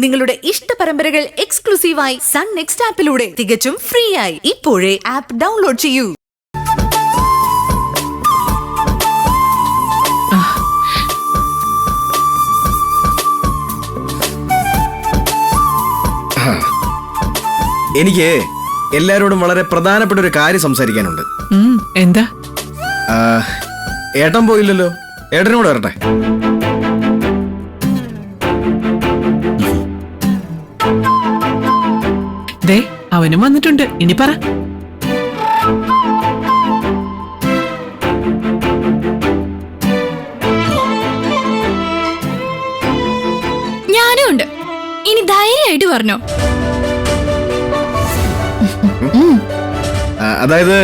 നിങ്ങളുടെ ഇഷ്ട പരമ്പരകൾ എക്സ്ക്ലൂസീവായി സൺ നെക്സ്റ്റ് ആപ്പിലൂടെ തികച്ചും ഫ്രീ ആയി ഇപ്പോഴേ ആപ്പ് ഡൗൺലോഡ് ചെയ്യൂ. എനിക്ക് എല്ലാരോടും വളരെ പ്രധാനപ്പെട്ട ഒരു കാര്യം സംസാരിക്കാനുണ്ട്. എന്താ? ഏട്ടൻ പോയില്ലല്ലോ, ഏട്ടനോട് വരട്ടെ. ദേ അവനും വന്നിട്ടുണ്ട്. ഇനി പറ. ഞാനും ഉണ്ട്. ഇനി ധൈര്യമായിട്ട് പറഞ്ഞോ. അതായത്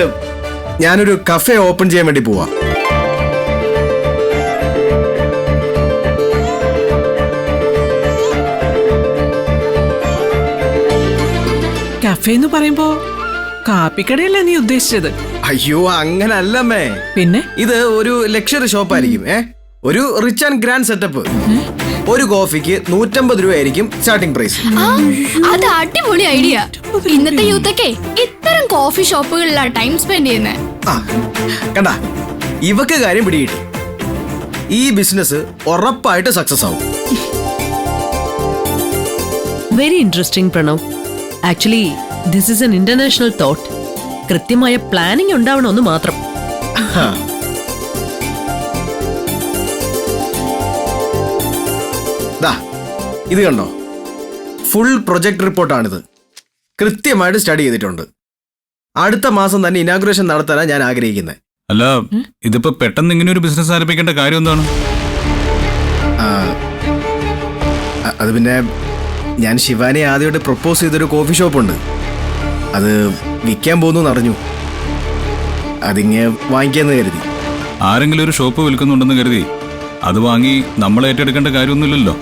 ഞാനൊരു കഫേ ഓപ്പൺ ചെയ്യാൻ വേണ്ടി പോവാ. കഫേ എന്ന് പറയുമ്പോ കാപ്പിക്കടയല്ലേ നീ ഉദ്ദേശിച്ചത്? അയ്യോ അങ്ങനല്ലമ്മേ. പിന്നെ ഇത് ഒരു ലക്ഷറി ഷോപ്പായിരിക്കും. ഒരു റിച്ച് ആൻഡ് ഗ്രാൻഡ് സെറ്റപ്പ്. ഒരു കോഫിക്ക് 150 രൂപയായിരിക്കും സ്റ്റാർട്ടിംഗ് പ്രൈസ്. അത് അടിപൊളി ഐഡിയ. ഇന്നത്തെ യൂത്തൊക്കെ ഇത്തരം കോഫി ഷോപ്പുകളിലാണ് ടൈം സ്പെൻഡ് ചെയ്യുന്നത്. കണ്ടാ, ഇവക്ക് കാര്യം പിടികിട്ടി. ഈ ബിസിനസ് ഉറപ്പായിട്ട് സക്സസ് ആവും. Very interesting Pranav. Actually this is N international thought. കൃത്യമായ പ്ലാനിംഗ് ഉണ്ടാവണമെന്ന് മാത്രം. ഇത് കണ്ടോ, ഫുൾ പ്രൊജക്ട് റിപ്പോർട്ടാണിത്. കൃത്യമായിട്ട് സ്റ്റഡി ചെയ്തിട്ടുണ്ട്. അടുത്ത മാസം തന്നെ ഇനാഗുറേഷൻ നടത്താനാണ് ഞാൻ ആഗ്രഹിക്കുന്നത്. അല്ല, ഇതിപ്പോ പെട്ടെന്ന് ഇങ്ങനെ ഒരു ബിസിനസ് ആരംഭിക്കേണ്ട കാര്യം എന്താണ്? അത് പിന്നെ ഞാൻ ശിവാനെ ആദ്യമായിട്ട് പ്രൊപ്പോസ് ചെയ്തൊരു കോഫി ഷോപ്പുണ്ട്. അത് വിൽക്കാൻ പോകുന്നു അറിഞ്ഞു. അതിങ്ങ് വാങ്ങിക്കാന്ന് കരുതി. ആരെങ്കിലും ഒരു ഷോപ്പ് വിൽക്കുന്നുണ്ടെന്ന് കരുതി അത് വാങ്ങി നമ്മൾ ഏറ്റെടുക്കേണ്ട കാര്യമൊന്നുമില്ലല്ലോ.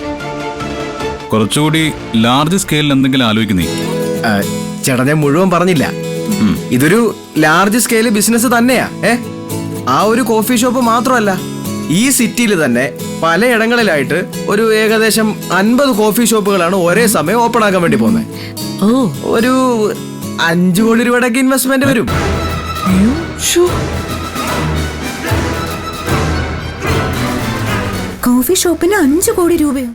കുറച്ചുകൂടി ലാർജ് സ്കെയിലിൽ എന്തെങ്കിലും ആലോചിക്കുന്നേ. ചേട്ടാ, ഞാൻ മുഴുവൻ പറഞ്ഞില്ല. ഇതൊരു ലാർജ് സ്കെയിൽ ബിസിനസ് തന്നെയാ. ആ ഒരു കോഫി ഷോപ്പ് മാത്രമല്ല, ഈ സിറ്റിയിൽ തന്നെ പലയിടങ്ങളിലായിട്ട് ഒരു ഏകദേശം 50 കോഫി ഷോപ്പുകളാണ് ഒരേ സമയം ഓപ്പൺ ആക്കാൻ വേണ്ടി പോകുന്നത്. ഒരു 5 കോടി രൂപയുടെ ഇൻവെസ്റ്റ്മെന്റ് വരും. കോഫി ഷോപ്പിന് 5 കോടി രൂപയോ?